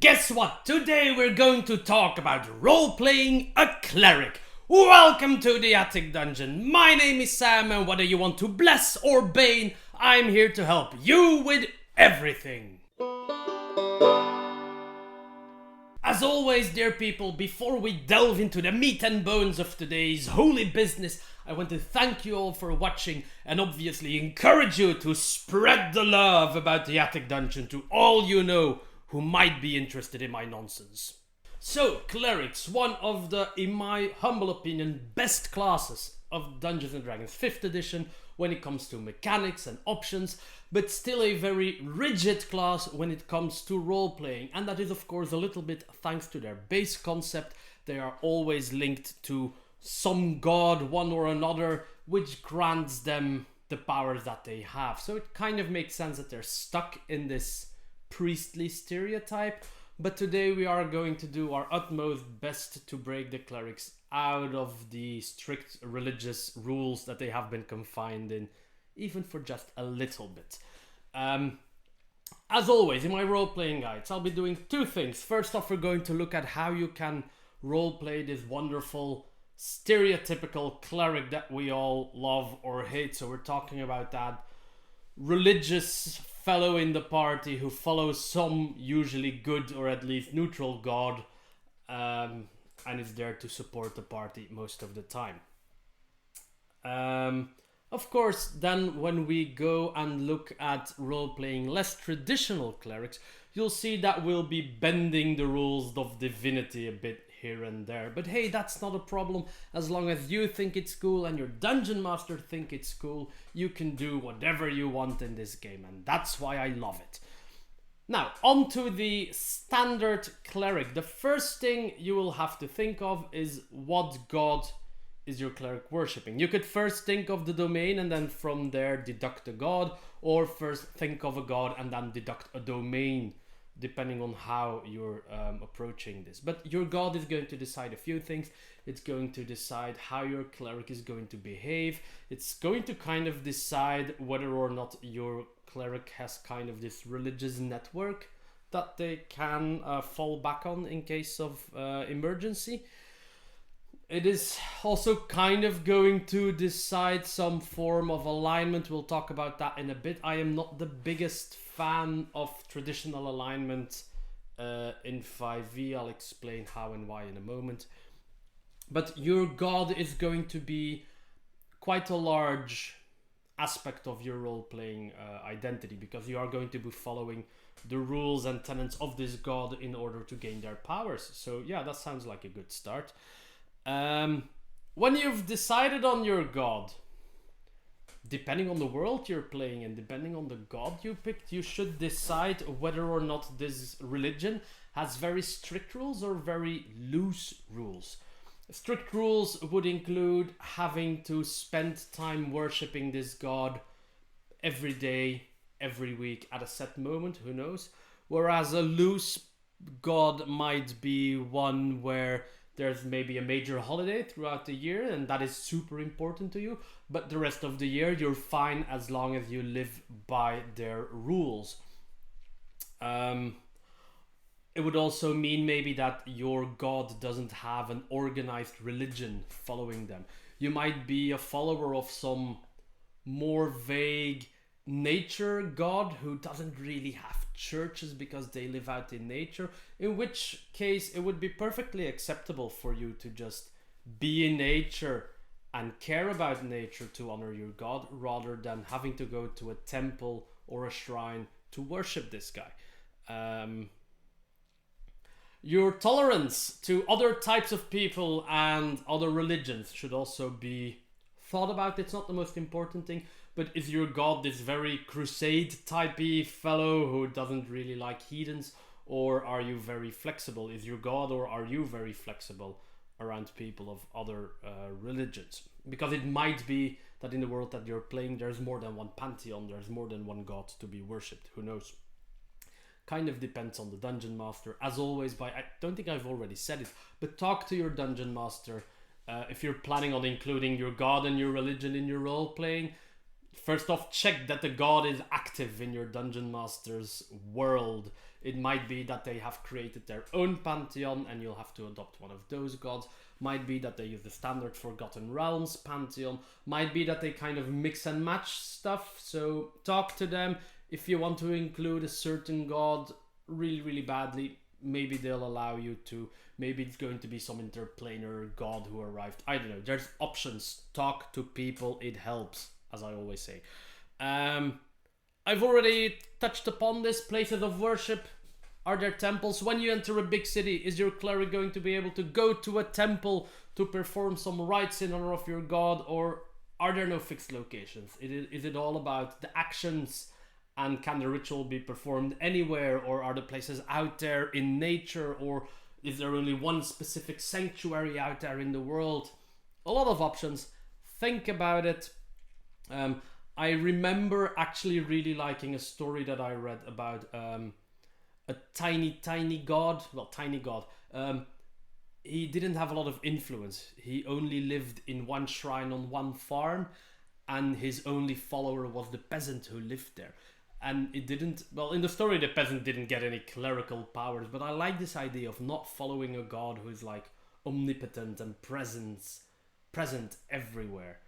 Guess what? Today we're going to talk about role-playing a cleric. Welcome to the Attic Dungeon. My name is Sam, and whether you want to bless or bane, I'm here to help you with everything. As always, dear people, before we delve into the meat and bones of today's holy business, I want to thank you all for watching and obviously encourage you to spread the love about the Attic Dungeon to all you know who might be interested in my nonsense. So, Clerics, one of the, in my humble opinion, best classes of Dungeons & Dragons 5th edition when it comes to mechanics and options, but still a very rigid class when it comes to role-playing, and that is of course a little bit thanks to their base concept. They are always linked to some god, one or another, which grants them the powers that they have. So it kind of makes sense that they're stuck in this priestly stereotype, but today we are going to do our utmost best to break the clerics out of the strict religious rules that they have been confined in, even for just a little bit. As always, in my role-playing guides, I'll be doing two things. First off, we're going to look at how you can role-play this wonderful stereotypical cleric that we all love or hate. So we're talking about that religious fellow in the party who follows some usually good or at least neutral god, and is there to support the party most of the time. Of course, then when we go and look at role-playing less traditional clerics, you'll see that we'll be bending the rules of divinity a bit here and there. But hey, that's not a problem. As long as you think it's cool and your dungeon master think it's cool, you can do whatever you want in this game, and that's why I love it. Now, on to the standard cleric. The first thing you will have to think of is what god is your cleric worshipping. You could first think of the domain and then from there deduct a god, or first think of a god and then deduct a domain, depending on how you're approaching this. But your god is going to decide a few things. It's going to decide how your cleric is going to behave. It's going to kind of decide whether or not your cleric has kind of this religious network that they can fall back on in case of emergency. It is also kind of going to decide some form of alignment. We'll talk about that in a bit. I am not the biggest fan of traditional alignment in 5e. I'll explain how and why in a moment. But your god is going to be quite a large aspect of your role-playing identity, because you are going to be following the rules and tenets of this god in order to gain their powers. So yeah, that sounds like a good start. When you've decided on your god, depending on the world you're playing and depending on the god you picked, you should decide whether or not this religion has very strict rules or very loose rules. Strict rules would include having to spend time worshipping this god every day, every week at a set moment, who knows? Whereas a loose god might be one where there's maybe a major holiday throughout the year and that is super important to you, but the rest of the year you're fine as long as you live by their rules. It would also mean maybe that your god doesn't have an organized religion following them. You might be a follower of some more vague nature god who doesn't really have churches because they live out in nature, in which case it would be perfectly acceptable for you to just be in nature and care about nature to honor your god, rather than having to go to a temple or a shrine to worship this guy. Your tolerance to other types of people and other religions should also be thought about. It's not the most important thing, but is your god this very crusade typey fellow who doesn't really like heathens, or are you very flexible? Is your god, or are you very flexible around people of other religions? Because it might be that in the world that you're playing there's more than one pantheon, there's more than one god to be worshipped, who knows? Kind of depends on the dungeon master. As always, I don't think I've already said it, but talk to your dungeon master if you're planning on including your god and your religion in your role playing. first off, check that the god is active in your dungeon master's world. It might be that they have created their own pantheon and you'll have to adopt one of those gods. Might be that they use the standard Forgotten Realms pantheon. Might be that they kind of mix and match stuff. So talk to them. If you want to include a certain god really, really badly, maybe they'll allow you to. Maybe it's going to be some interplanar god who arrived. I don't know. There's options. Talk to people. It helps, as I always say. I've already touched upon this. Places of worship. Are there temples? When you enter a big city, is your cleric going to be able to go to a temple to perform some rites in honor of your god? Or are there no fixed locations? Is it all about the actions? And can the ritual be performed anywhere? Or are the places out there in nature? Or is there only one specific sanctuary out there in the world? A lot of options. Think about it. I remember actually really liking a story that I read about a tiny god. Well, tiny god. He didn't have a lot of influence. He only lived in one shrine on one farm, and his only follower was the peasant who lived there. And it didn't, well, in the story the peasant didn't get any clerical powers, but I like this idea of not following a god who is like omnipotent and present everywhere.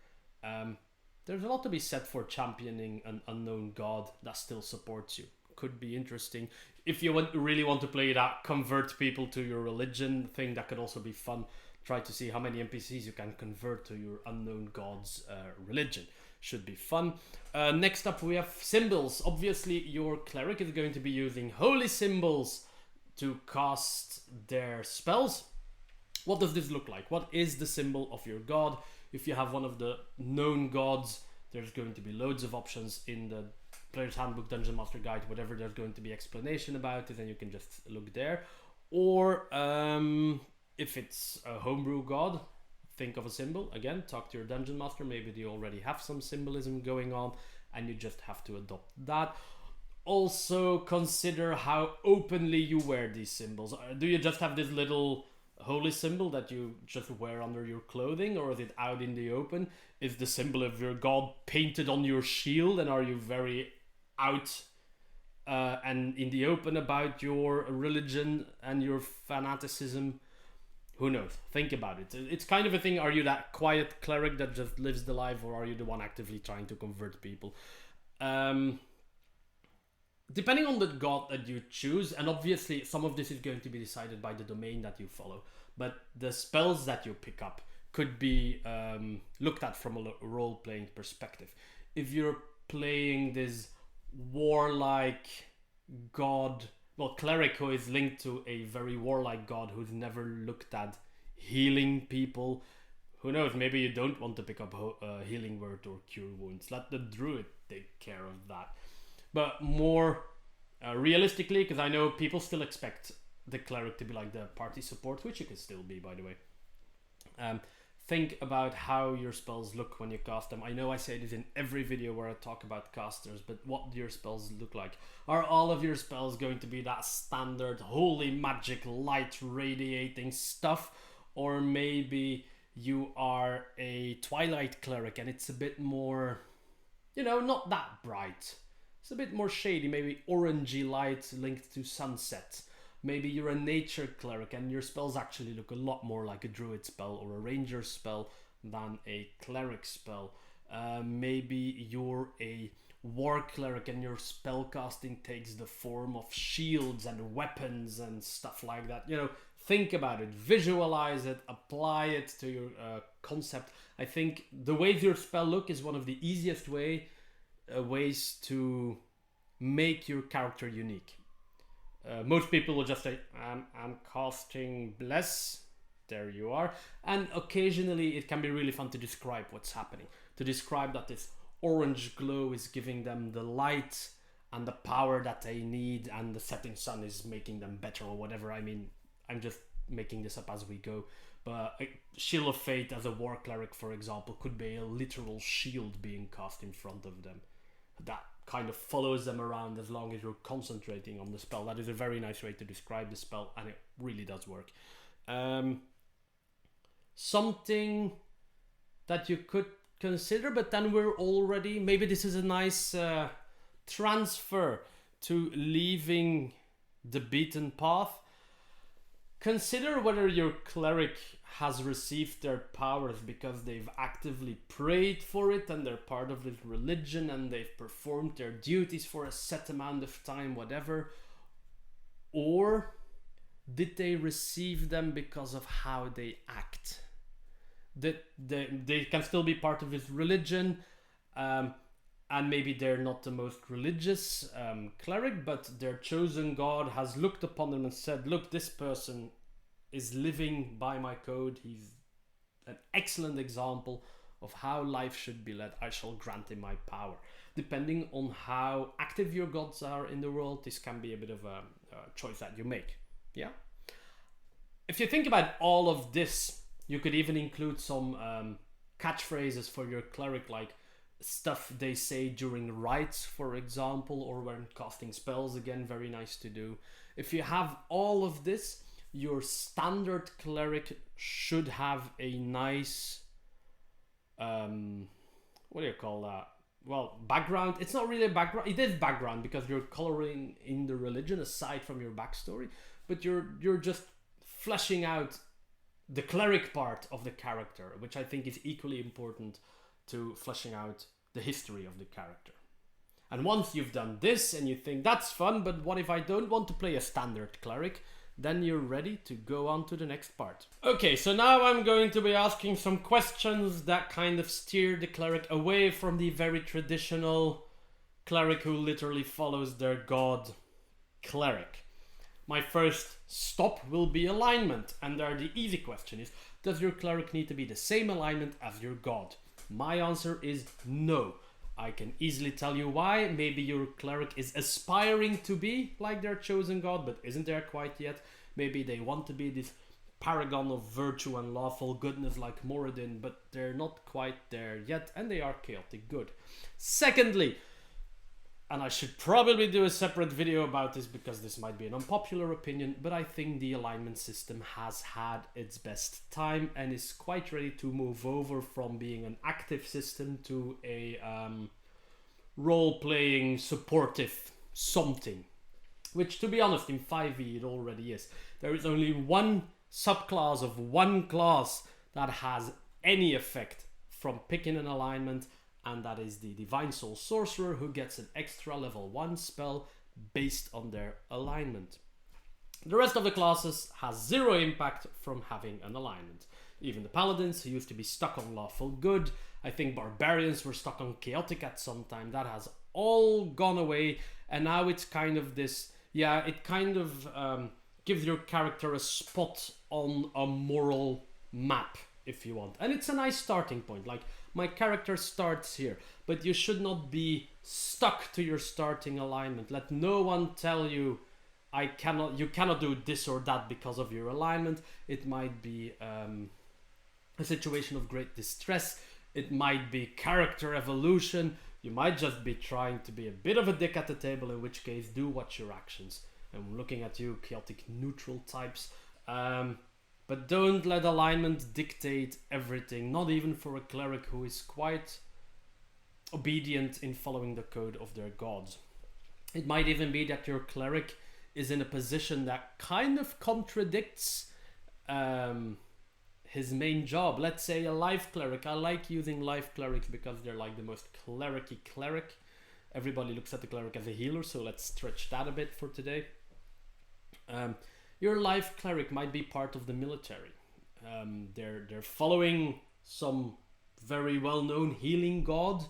There's a lot to be said for championing an unknown god that still supports you. Could be interesting. If you really want to play that convert people to your religion thing, that could also be fun. Try to see how many NPCs you can convert to your unknown god's religion. Should be fun. Next up we have symbols. Obviously your cleric is going to be using holy symbols to cast their spells. What does this look like? What is the symbol of your god? If you have one of the known gods, there's going to be loads of options in the Player's Handbook, Dungeon Master Guide, whatever. There's going to be explanation about it and you can just look there. Or if it's a homebrew god, think of a symbol. Again, talk to your dungeon master. Maybe they already have some symbolism going on and you just have to adopt that. Also consider how openly you wear these symbols. Do you just have this little holy symbol that you just wear under your clothing, or is it out in the open? Is the symbol of your god painted on your shield, and are you very out and in the open about your religion and your fanaticism? Who knows? Think about it. It's kind of a thing. Are you that quiet cleric that just lives the life, or are you the one actively trying to convert people? Depending on the god that you choose, and obviously some of this is going to be decided by the domain that you follow, but the spells that you pick up could be looked at from a role-playing perspective. If you're playing this warlike god, well, cleric who is linked to a very warlike god who's never looked at healing people, who knows, maybe you don't want to pick up a healing word or cure wounds. Let the druid take care of that. But more realistically, because I know people still expect the cleric to be like the party support, which you can still be, by the way. Think about how your spells look when you cast them. I know I say this in every video where I talk about casters, but what do your spells look like? Are all of your spells going to be that standard holy magic light radiating stuff? Or maybe you are a twilight cleric and it's a bit more, you know, not that bright. It's a bit more shady, maybe orangey light linked to sunset. Maybe you're a nature cleric and your spells actually look a lot more like a druid spell or a ranger spell than a cleric spell. Maybe you're a war cleric and your spell casting takes the form of shields and weapons and stuff like that. You know, think about it, visualize it, apply it to your concept. I think the way your spell look is one of the easiest ways to make your character unique. Most people will just say, I'm casting Bless. There you are. And occasionally it can be really fun to describe what's happening. To describe that this orange glow is giving them the light and the power that they need, and the setting sun is making them better or whatever. I mean, I'm just making this up as we go. But a Shield of Fate as a war cleric, for example, could be a literal shield being cast in front of them. That kind of follows them around as long as you're concentrating on the spell. That is a very nice way to describe the spell, and it really does work. Something that you could consider, but then we're already, maybe this is a nice transfer to leaving the beaten path. Consider whether your cleric has received their powers because they've actively prayed for it and they're part of this religion and they've performed their duties for a set amount of time, whatever. Or did they receive them because of how they act? That they can still be part of his religion, and maybe they're not the most religious cleric, but their chosen god has looked upon them and said, look, this person is living by my code. He's an excellent example of how life should be led. I shall grant him my power. Depending on how active your gods are in the world, this can be a bit of a choice that you make. Yeah. If you think about all of this, you could even include some catchphrases for your cleric, like stuff they say during rites, for example, or when casting spells. Again, very nice to do. If you have all of this, your standard cleric should have a nice, what do you call that? Well, background. It's not really a background. It is background because you're coloring in the religion aside from your backstory, but you're just fleshing out the cleric part of the character, which I think is equally important to fleshing out the history of the character. And once you've done this and you think that's fun, but what if I don't want to play a standard cleric? Then you're ready to go on to the next part. Okay, so now I'm going to be asking some questions that kind of steer the cleric away from the very traditional cleric who literally follows their god cleric. My first stop will be alignment, and there the easy question is, does your cleric need to be the same alignment as your god? My answer is no. I can easily tell you why. Maybe your cleric is aspiring to be like their chosen god, but isn't there quite yet. Maybe they want to be this paragon of virtue and lawful goodness like Moradin, but they're not quite there yet, and they are chaotic good. Secondly, and I should probably do a separate video about this because this might be an unpopular opinion, but I think the alignment system has had its best time and is quite ready to move over from being an active system to a role-playing supportive something. Which, to be honest, in 5e it already is. There is only one subclass of one class that has any effect from picking an alignment, and that is the Divine Soul Sorcerer, who gets an extra level 1 spell based on their alignment. The rest of the classes has zero impact from having an alignment. Even the Paladins, who used to be stuck on lawful good, I think Barbarians were stuck on chaotic at some time, that has all gone away, and now it's kind of this, yeah, it kind of gives your character a spot on a moral map, if you want. And it's a nice starting point, like, my character starts here, but you should not be stuck to your starting alignment. Let no one tell you you cannot do this or that because of your alignment. It might be a situation of great distress. It might be character evolution. You might just be trying to be a bit of a dick at the table, in which case do watch your actions. I'm looking at you, chaotic neutral types. But don't let alignment dictate everything, not even for a cleric who is quite obedient in following the code of their gods. It might even be that your cleric is in a position that kind of contradicts his main job. Let's say a life cleric. I like using life clerics because they're like the most cleric-y cleric. Everybody looks at the cleric as a healer, so let's stretch that a bit for today. Your life cleric might be part of the military. They're following some very well-known healing god,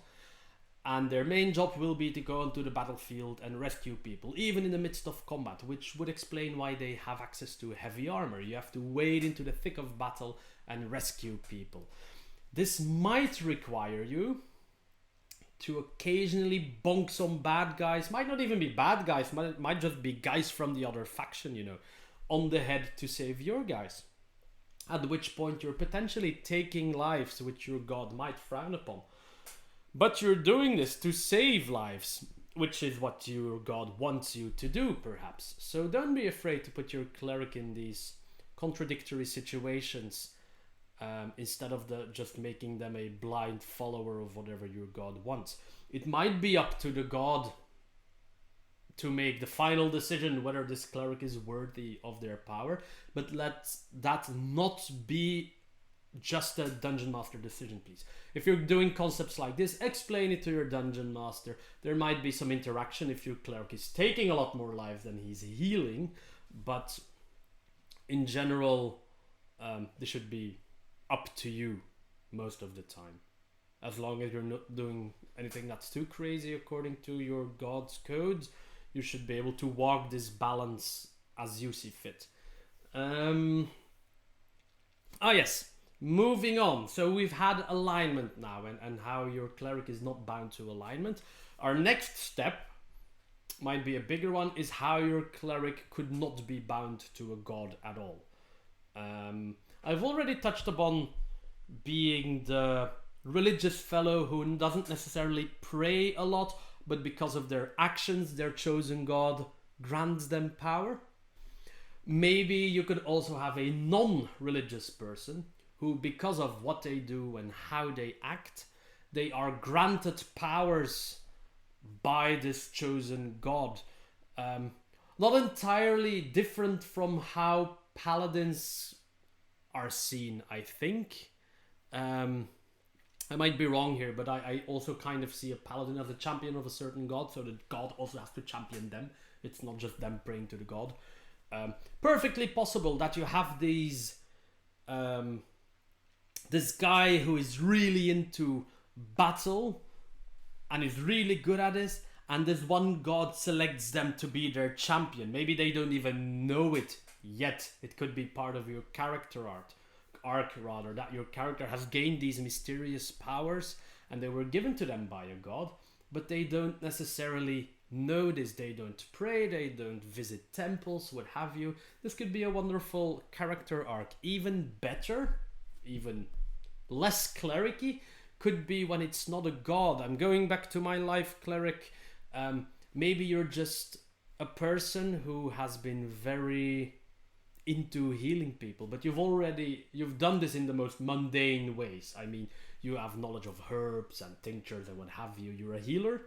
and their main job will be to go onto the battlefield and rescue people, even in the midst of combat, which would explain why they have access to heavy armor. You have to wade into the thick of battle and rescue people. This might require you to occasionally bonk some bad guys. Might not even be bad guys, might just be guys from the other faction, you know, on the head to save your guys. At which point you're potentially taking lives which your god might frown upon. But you're doing this to save lives, which is what your god wants you to do, perhaps. So don't be afraid to put your cleric in these contradictory situations instead of just making them a blind follower of whatever your god wants. It might be up to the god to make the final decision whether this cleric is worthy of their power, but let that not be just a dungeon master decision, please. If you're doing concepts like this, explain it to your dungeon master. There might be some interaction if your cleric is taking a lot more lives than he's healing, but in general, this should be up to you most of the time, as long as you're not doing anything that's too crazy according to your god's codes. You should be able to walk this balance as you see fit. Yes, moving on. So we've had alignment now, and how your cleric is not bound to alignment. Our next step might be a bigger one, is how your cleric could not be bound to a god at all. I've already touched upon being the religious fellow who doesn't necessarily pray a lot, but because of their actions, their chosen god grants them power. Maybe you could also have a non-religious person who, because of what they do and how they act, they are granted powers by this chosen god. Not entirely different from how paladins are seen, I think. I might be wrong here, but I also kind of see a paladin as a champion of a certain god, so the god also has to champion them. It's not just them praying to the god. Perfectly possible that you have these this guy who is really into battle and is really good at this, and this one god selects them to be their champion. Maybe they don't even know it yet. It could be part of your character arc, that your character has gained these mysterious powers and they were given to them by a god, but they don't necessarily know this. They don't pray, they don't visit temples, what have you. This could be a wonderful character arc. Even better, even less clericy, could be when it's not a god. I'm going back to my life cleric. Maybe you're just a person who has been very into healing people, but you've done this in the most mundane ways. I mean, you have knowledge of herbs and tinctures and what have you. You're a healer,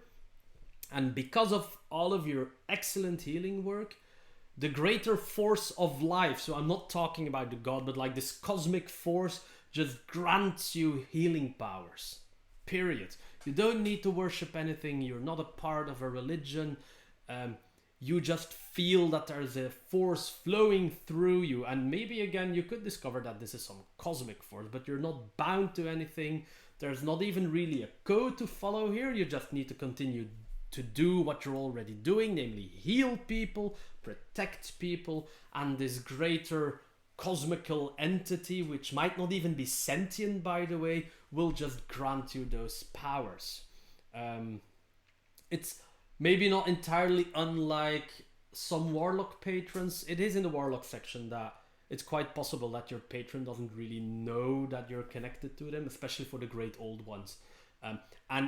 and because of all of your excellent healing work, the greater force of life, so I'm not talking about the god, but like this cosmic force, just grants you healing powers, period. You don't need to worship anything. You're not a part of a religion. You just feel that there's a force flowing through you, and maybe again you could discover that this is some cosmic force, but you're not bound to anything. There's not even really a code to follow here. You just need to continue to do what you're already doing, namely heal people, protect people, and this greater cosmical entity, which might not even be sentient, by the way, will just grant you those powers. It's maybe not entirely unlike some warlock patrons. It is in the warlock section that it's quite possible that your patron doesn't really know that you're connected to them, especially for the great old ones. And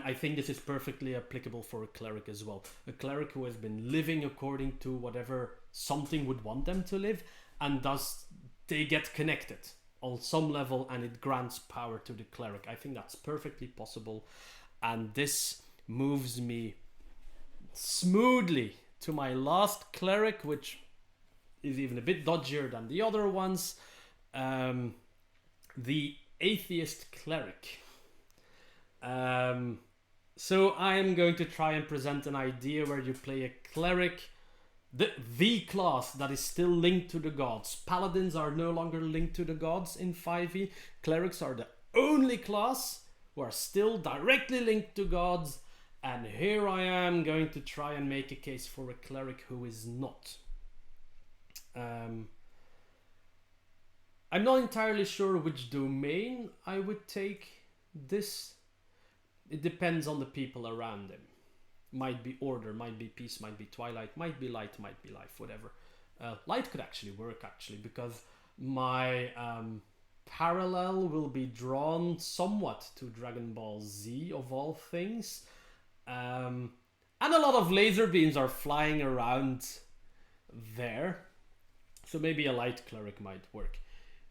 I think this is perfectly applicable for a cleric as well. A cleric who has been living according to whatever something would want them to live, and thus they get connected on some level, and it grants power to the cleric. I think that's perfectly possible, and this moves me smoothly to my last cleric, which is even a bit dodgier than the other ones. The Atheist Cleric. So I am going to try and present an idea where you play a cleric, the class that is still linked to the gods. Paladins are no longer linked to the gods in 5e. Clerics are the only class who are still directly linked to gods. And here I am going to try and make a case for a cleric who is not. I'm not entirely sure which domain I would take this. It depends on the people around him. Might be order, might be peace, might be twilight, might be light, might be life, whatever. Light could actually work, because my parallel will be drawn somewhat to Dragon Ball Z, of all things. And a lot of laser beams are flying around there. So maybe a light cleric might work.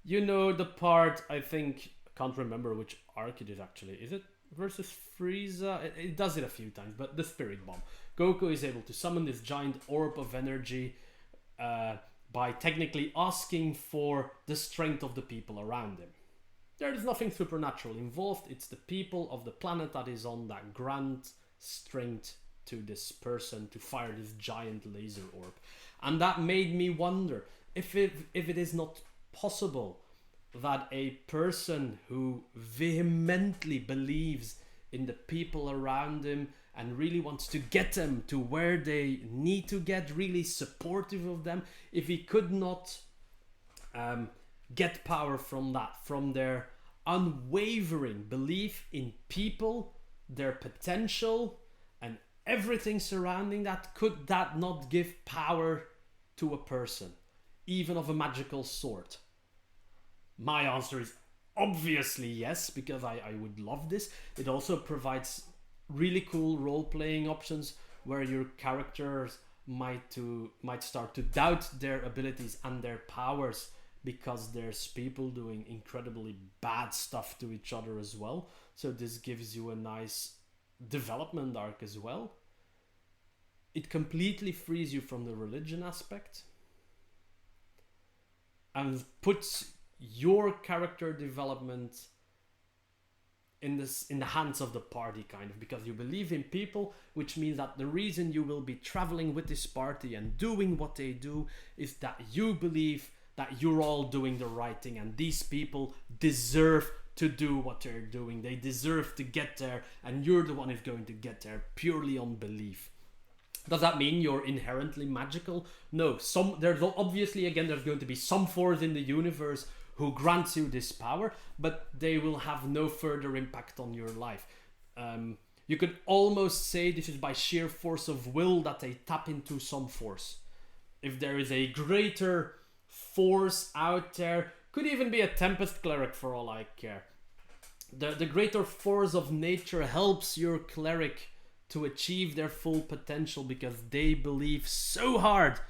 You know the part, I think, I can't remember which arc it is actually. Is it versus Frieza? It does it a few times, but the Spirit Bomb. Goku is able to summon this giant orb of energy by technically asking for the strength of the people around him. There is nothing supernatural involved. It's the people of the planet that is on that grant strength to this person to fire this giant laser orb. And that made me wonder if it is not possible that a person who vehemently believes in the people around him and really wants to get them to where they need to get, really supportive of them, if he could not get power from that, from their unwavering belief in people, their potential, and everything surrounding that, could that not give power to a person, even of a magical sort? My answer is obviously yes, because I would love this. It also provides really cool role-playing options where your characters might start to doubt their abilities and their powers, because there's people doing incredibly bad stuff to each other as well. So this gives you a nice development arc as well. It completely frees you from the religion aspect and puts your character development in the hands of the party, kind of, because you believe in people, which means that the reason you will be traveling with this party and doing what they do is that you believe that you're all doing the right thing, and these people deserve to do what they're doing. They deserve to get there, and you're the one who's going to get there purely on belief. Does that mean you're inherently magical? No. There's obviously, again, there's going to be some force in the universe who grants you this power, but they will have no further impact on your life. You could almost say this is by sheer force of will that they tap into some force. If there is a greater force out there, could even be a Tempest Cleric for all I care. The greater force of nature helps your cleric to achieve their full potential, because they believe so hard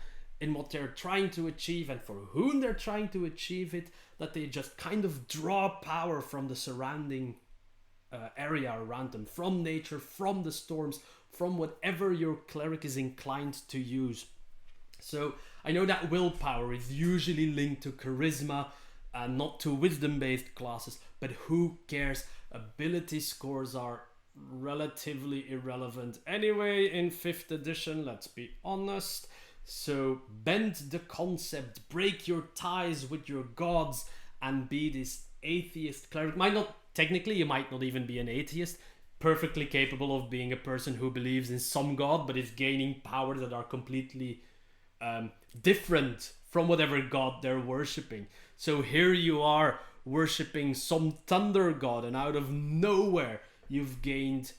in what they're trying to achieve and for whom they're trying to achieve it, that they just kind of draw power from the surrounding area around them, from nature, from the storms, from whatever your cleric is inclined to use. So I know that willpower is usually linked to charisma and not to wisdom-based classes, but who cares? Ability scores are relatively irrelevant anyway in 5th edition, let's be honest. So bend the concept, break your ties with your gods, and be this atheist cleric. You might not even be an atheist, perfectly capable of being a person who believes in some god but is gaining powers that are completely different from whatever god they're worshipping. So here you are worshipping some thunder god, and out of nowhere you've gained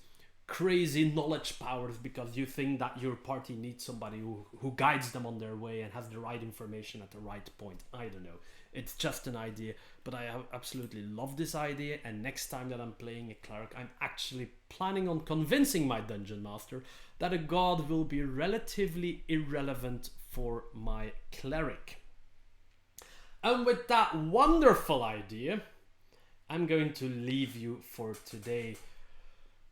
crazy knowledge powers because you think that your party needs somebody who guides them on their way and has the right information at the right point. I don't know. It's just an idea, but I absolutely love this idea, and next time that I'm playing a cleric, I'm actually planning on convincing my dungeon master that a god will be relatively irrelevant for my cleric. And with that wonderful idea, I'm going to leave you for today.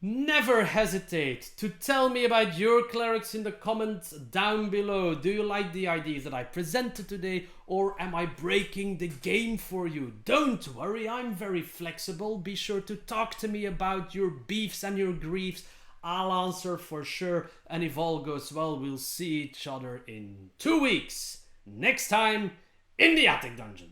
Never hesitate to tell me about your clerics in the comments down below. Do you like the ideas that I presented today, or am I breaking the game for you? Don't worry, I'm very flexible. Be sure to talk to me about your beefs and your griefs. I'll answer for sure, and if all goes well, we'll see each other in 2 weeks. Next time in the Attic Dungeon.